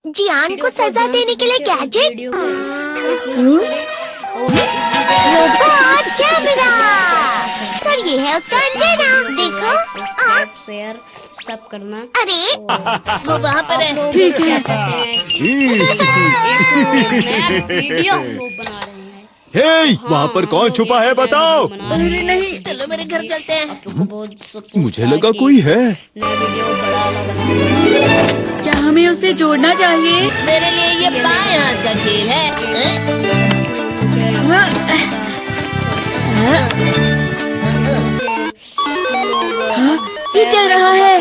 जियान को सजा देने के लिए गैजेट। Robot camera. सर ये है उसका एंटीना, देखो। शेयर सब करना। अरे वो वहाँ पर है। ठीक है। वीडियो बना रहे हैं। हे, वहाँ पर कौन छुपा है बताओ? अरे नहीं, चलो मेरे घर चलते हैं। मुझे लगा कोई है। क्या हमें उसे जोड़ना चाहिए? मेरे लिए ये बाएं हाथ का खेल है। ये चल रहा है।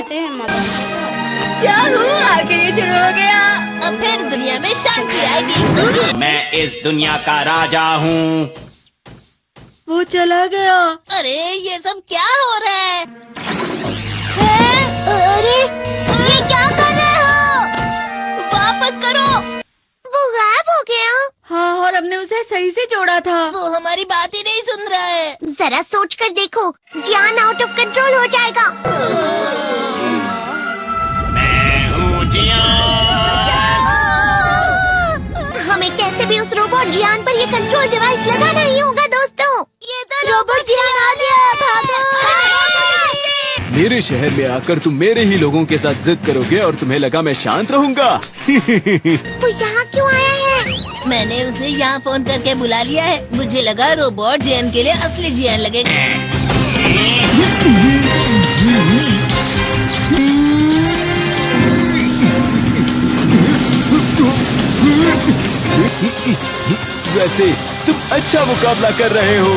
क्या हुआ? आगे ये शुरू हो गया। अब फिर दुनिया में शांति आएगी। मैं इस दुनिया का राजा हूँ। वो चला गया। अरे ये सब क्या हो रहा है? अरे ये क्या कर रहे हो? वापस करो। वो गायब हो गया। हाँ, और हमने उसे सही से जोड़ा था। वो हमारी बात ही नहीं सुन रहा है। जरा सोच कर देखो, जियान आउट ऑफ कंट्रोल हो जाएगा। मैं हूँ जियान। हमें कैसे भी उस रोबोट जियान पर ये कंट्रोल डिवाइस लगाना ही होगा दोस्तों। ये तो रोबोट जियान आ गया। भागो। मेरे शहर में आकर तुम मेरे ही लोगों के साथ जिद करोगे और तुम्हें लगा मैं शांत रहूंगा। वो यहाँ क्यों आया है? मैंने उसे यहाँ फोन करके बुला लिया है। मुझे लगा रोबोट जियान के लिए असली जियान लगेगा। वैसे तुम अच्छा मुकाबला कर रहे हो।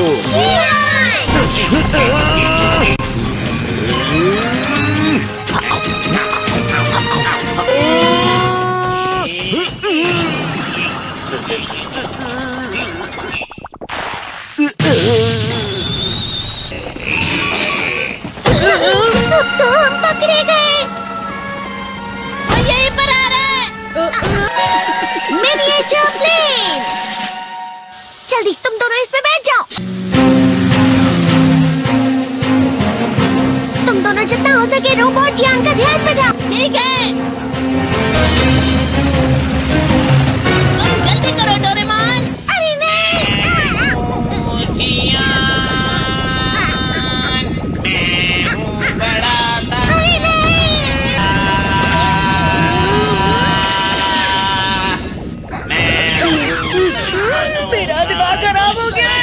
तो हम पकड़े गए। वो यहीं पर आ रहा है। Miniature plane. जल्दी तुम दोनों इसमें बैठ जाओ। तुम दोनों जितना हो सके रोबोट जियान का ध्यान रखो। ठीक है। तुम जल्दी करो डोरेमोन। अरे नहीं। मेरा दिमाग खराब हो गया।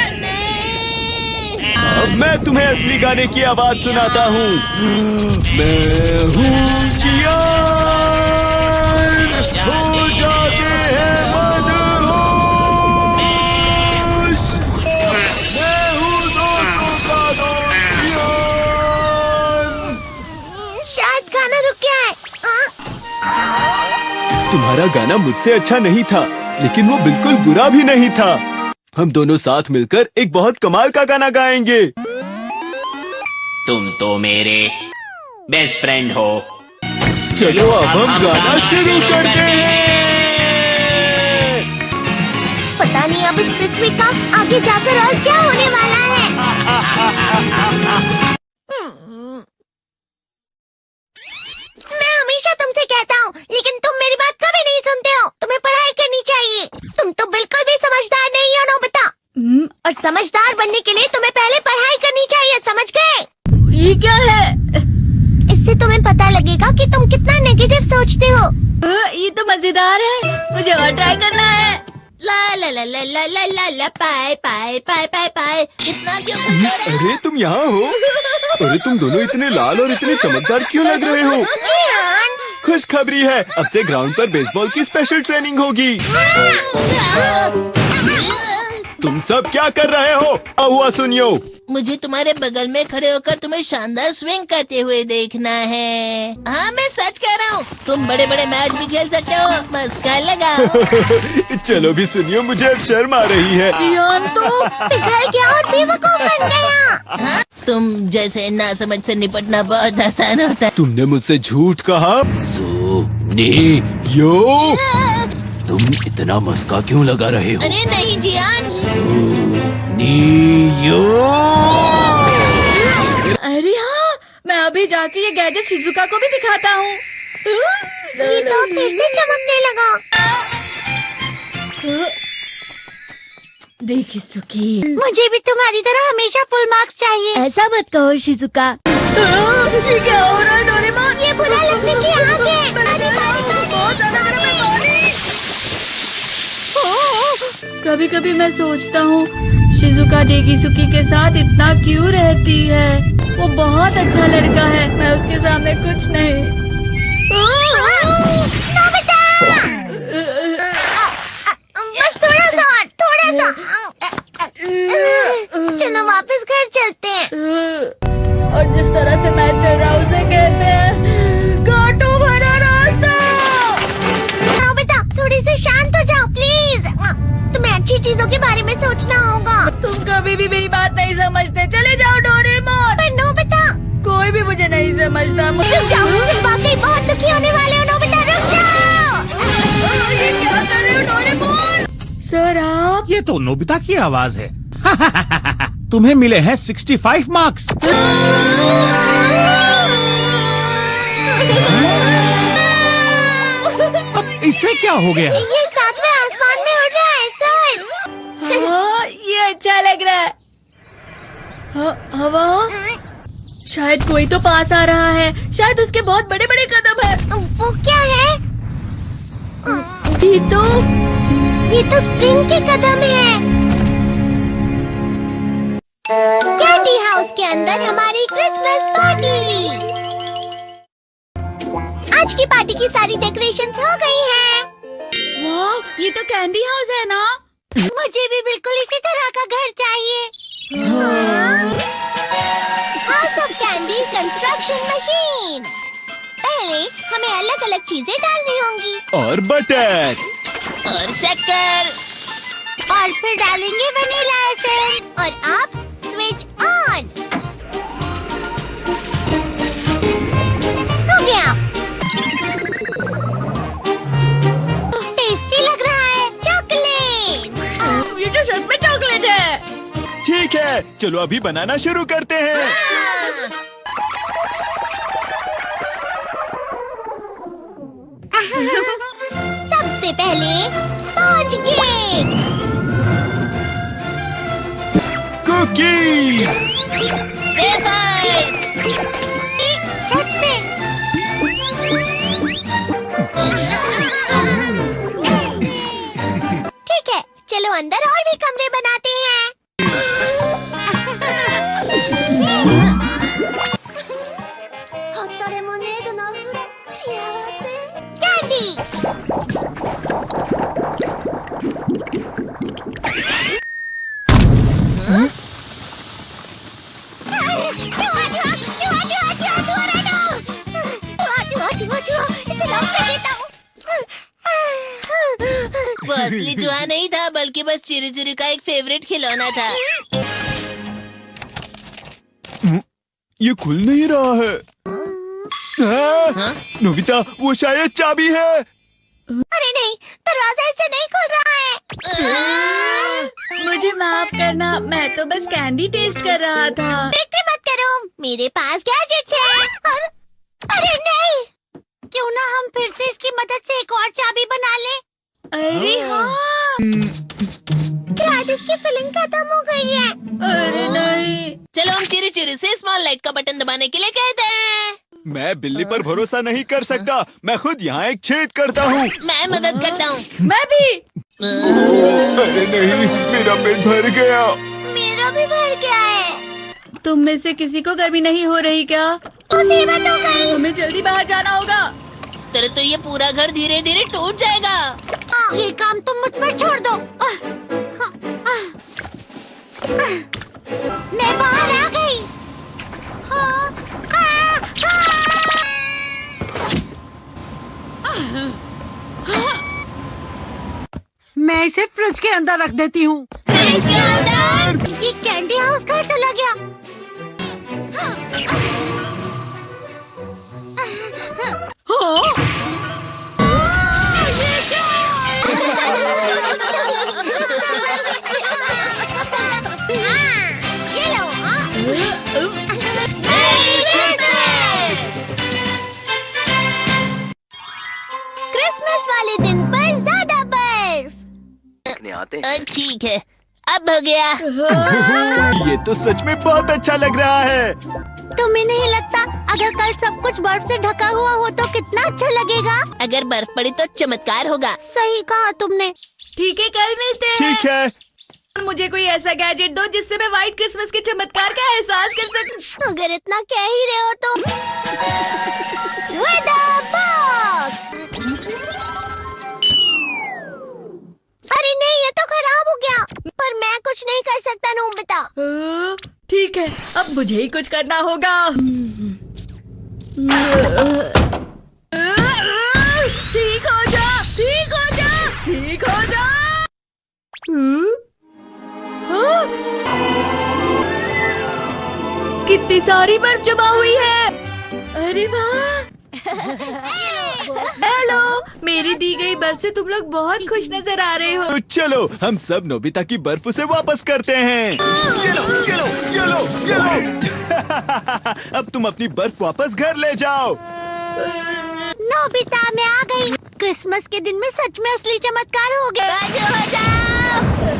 अब मैं तुम्हें असली गाने की आवाज सुनाता हूँ। मैं हूँ जियान, हो जाते हैं मदहोश। मैं हूँ दोस्तों का दोस्त जियान। शायद गाना रुक गया है। तुम्हारा गाना मुझसे अच्छा नहीं था, लेकिन वो बिल्कुल बुरा भी नहीं था। हम दोनों साथ मिलकर एक बहुत कमाल का गाना गाएंगे। तुम तो मेरे बेस्ट फ्रेंड हो। चलो अब हम गाना शुरू करते हैं। पता नहीं अब इस पृथ्वी का आगे जाकर और क्या होने वाला है। मैं हमेशा तुमसे कहता हूँ, लेकिन तुम मेरी बात कभी नहीं सुनते हो। तुम्हें पढ़ाई करनी चाहिए। तुम तो बिल्कुल भी समझदार नहीं हो नोबिता। और समझदार बनने के लिए तुम्हें पहले पढ़ाई करनी चाहिए, समझ गए? ये क्या है? इससे तुम्हें पता लगेगा कि तुम कितना नेगेटिव सोचते हो। ये तो मजेदार है। मुझे और ट्राई करना है। ला ला ला ला ला ला ला ला पाए पाए पाए पाए पाए। इतना क्यों खुश हो रहे हो? अरे तुम यहाँ हो? अरे तुम दोनों इतने लाल और इतने चमकदार क्यों लग रहे हो? जियान। खुशखबरी है, अब से ग्राउंड पर बेसबॉल की स्पेशल ट्रेनिंग होगी। तुम सब क्या कर रहे हो? हुआ सुनियो। मुझे तुम्हारे बगल में खड़े होकर तुम्हें शानदार स्विंग करते हुए देखना है। हाँ मैं सच कह रहा हूँ। तुम बड़े बड़े मैच भी खेल सकते हो, बस कर लगाओ। चलो भी सुनियो, मुझे अब शर्म आ रही है। जियान तो पिघल गया और बेवकूफ बन गया। हाँ? तुम जैसे नासमझ से निपटना बहुत आसान होता है। तुमने मुझसे झूठ कहा। यो, तुम इतना मस्का क्यों लगा रहे हो? अरे नहीं जियान। यो। अरे हाँ, मैं अभी जाके ये गैजेट शिजुका को भी दिखाता हूँ। जी तो फिर से चमकने लगा। देखी सुखी। मुझे भी तुम्हारी तरह हमेशा फुल मार्क्स चाहिए। ऐसा मत कहो शिजुका। ये क्या हो रहा है डोरेमोन? ये बुरा लगने की आग है। कभी कभी मैं सोचता हूँ शिजुका डेगिसुकी के साथ इतना क्यों रहती है। वो बहुत अच्छा लड़का है, मैं उसके सामने कुछ नहीं। नोबिता! बस थोड़ा सा। चलो वापस घर चलते हैं। और जिस तरह से मैं चल रहा हूँ उसे कहते हैं कांटों भरा रास्ता। नोबिता, थोड़ी सी शांत हो जाओ प्लीज। तुम्हें अच्छी चीजों के बारे में सोचना होगा। तुम कभी भी मेरी बात नहीं समझते। चले जाओ डोरेमोन। पर नोबिता, कोई भी मुझे नहीं समझता। रुक जाओ, तुम वाकई बहुत दुखी होने वाले हो। नोबिता रुक जाओ। ये क्या कर रहे हो डोरेमोन? सर आप? ये तो नोबिता की आवाज है। तुम्हें मिले हैं 65 मार्क्स। अब इससे क्या हो गया? ये सातवें आसमान में उड़ रहा है सर। हाँ, ये अच्छा लग रहा है। हवा? शायद कोई तो पास आ रहा है। शायद उसके बहुत बड़े बड़े कदम है। वो क्या है? ये तो स्प्रिंग के कदम है। कैंडी हाउस के अंदर हमारी क्रिसमस पार्टी। आज की पार्टी की सारी डेकोरेशंस हो गई हैं। वाह, ये तो कैंडी हाउस है ना? मुझे भी बिल्कुल इसी तरह का घर चाहिए। House of candy construction machine. पहले हमें अलग अलग चीजें डालनी होंगी। और बटर। और शक्कर। और फिर डालेंगे वनीला एसेंस। और अब स्विच ऑन। हो गया। टेस्टी लग रहा है। चॉकलेट। ये तो सच में चॉकलेट है। ठीक है, चलो अभी बनाना शुरू करते हैं। सबसे पहले स्पॉन्ज केक। कुकीज। वेफर्स। छत पे। ठीक है, चलो अंदर और भी कमरे बनाते हैं। कैंडी। वो असली जुआ नहीं था, बल्कि बस चिरू चिरू का एक फेवरेट खिलौना था। ये खुल नहीं रहा है। हाँ? नोबिता, वो शायद चाबी है। अरे नहीं, दरवाजा ऐसे नहीं खुल रहा है। मुझे माफ करना, मैं तो बस कैंडी टेस्ट कर रहा था। फिक्र मत करो, मेरे पास गैजेट्स है। अरे नहीं, क्यों ना हम फिर से इसकी मदद से एक और चाबी बना लें। अरे हाँ। शायद इसकी फिलिंग खत्म हो गई है। अरे नहीं। चलो हम चिरू चिरू से स्मॉल लाइट का बटन दबाने के लिए कहते हैं। मैं बिल्ली पर भरोसा नहीं कर सकता। मैं खुद यहाँ एक छेद करता हूँ। मैं मदद करता हूँ। मैं भी। अरे नहीं, मेरा पेट भर गया। मेरा भी भर गया है। तुम में से किसी को गर्मी नहीं हो रही क्या? मुसीबत हो गई। हमें जल्दी बाहर जाना होगा। इस तरह तो ये पूरा घर धीरे धीरे टूट जाएगा। ये काम तुम मुझ पर छोड़ दो। मैं बाहर आ गई। मैं इसे फ्रिज के अंदर रख देती हूँ। फ्रिज के अंदर? ये कैंडी हाउस कहाँ चला गया? ये लो। क्रिसमस वाले दिन पर ज्यादा बर्फ। ठीक है, अब हो गया। ये तो सच में बहुत अच्छा लग रहा है। तुम्हें नहीं लगता अगर कल सब कुछ बर्फ से ढका हुआ हो तो कितना अच्छा लगेगा? अगर बर्फ पड़ी तो चमत्कार होगा। सही कहा तुमने। ठीक है, कल मिलते हैं। ठीक है। मुझे कोई ऐसा गैजेट दो जिससे मैं व्हाइट क्रिसमस के चमत्कार का एहसास कर सकूं। अगर इतना कह ही रहे हो तो वेदर बॉक्स। अरे नहीं, ये तो खराब हो गया। पर मैं कुछ नहीं कर सकता नोबिता। ठीक है, अब मुझे ही कुछ करना होगा। ठीक हो जा, ठीक हो जा, ठीक हो जा। कितनी सारी बर्फ जमा हुई है। अरे वाह। हेलो, मेरी दी गई बर्फ से तुम लोग बहुत खुश नजर आ रहे हो। तो चलो हम सब नोबिता की बर्फ उसे वापस करते हैं। ये लो, ये लो, ये लो, ये लो। अब तुम अपनी बर्फ वापस घर ले जाओ। नोबिता, मैं आ गई। क्रिसमस के दिन में सच में असली चमत्कार हो गया। बाजू हो जाओ।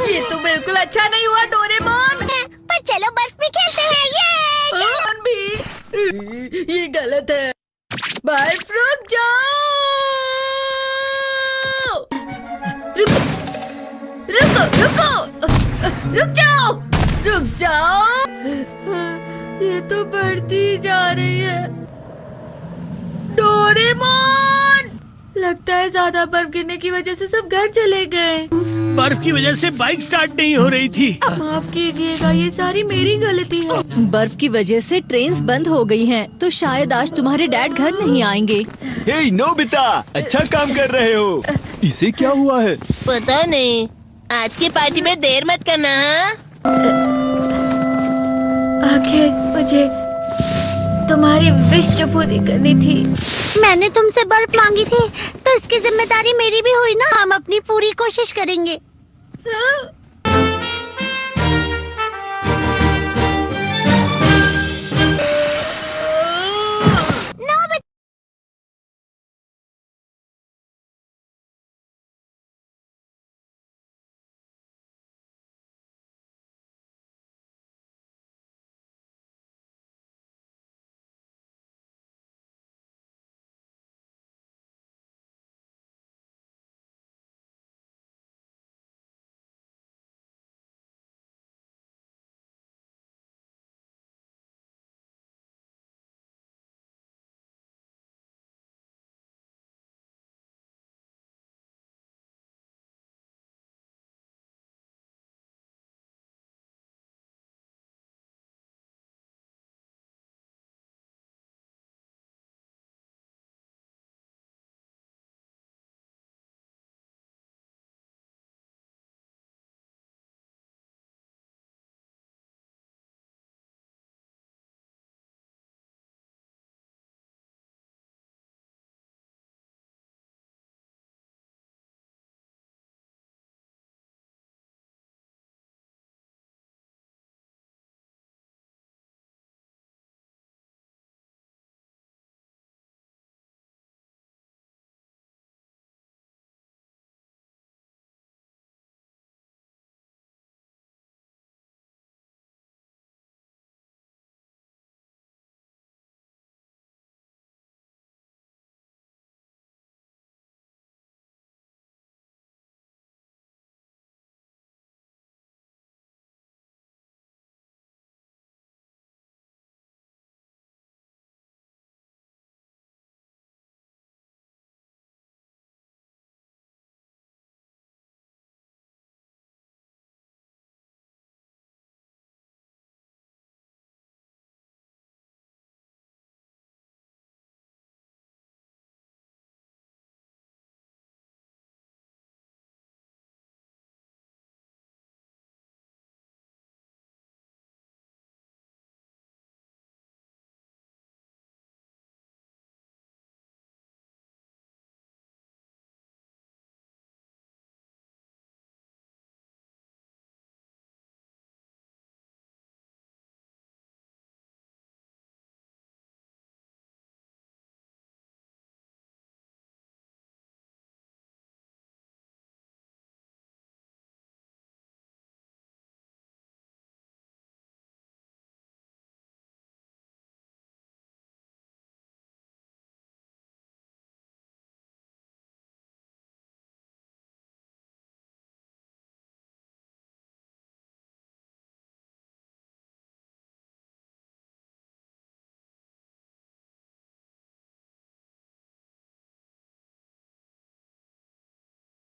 ये तो बिल्कुल अच्छा नहीं हुआ डोरेमोन। पर चलो बर्फ में खेलते हैं। ये भी ये गलत है। बर्फ रुक जाओ। रुको, रुको, रुको, रुक जाओ, रुक जाओ। ये तो बढ़ती जा रही है। डोरेमोन, लगता है ज्यादा बर्फ गिरने की वजह से सब घर चले गए। बर्फ की वजह से बाइक स्टार्ट नहीं हो रही थी। माफ कीजिएगा, ये सारी मेरी गलती है। बर्फ की वजह से ट्रेन्स बंद हो गई हैं, तो शायद आज तुम्हारे डैड घर नहीं आएंगे। हे नोबिता, अच्छा काम कर रहे हो। इसे क्या हुआ है? पता नहीं। आज की पार्टी में देर मत करना। हाँ, आखिर मुझे तुम्हारी विश जो पूरी करनी थी। मैंने तुमसे बर्फ मांगी थी तो इसकी जिम्मेदारी मेरी भी हुई ना। हम अपनी पूरी कोशिश करेंगे। हाँ?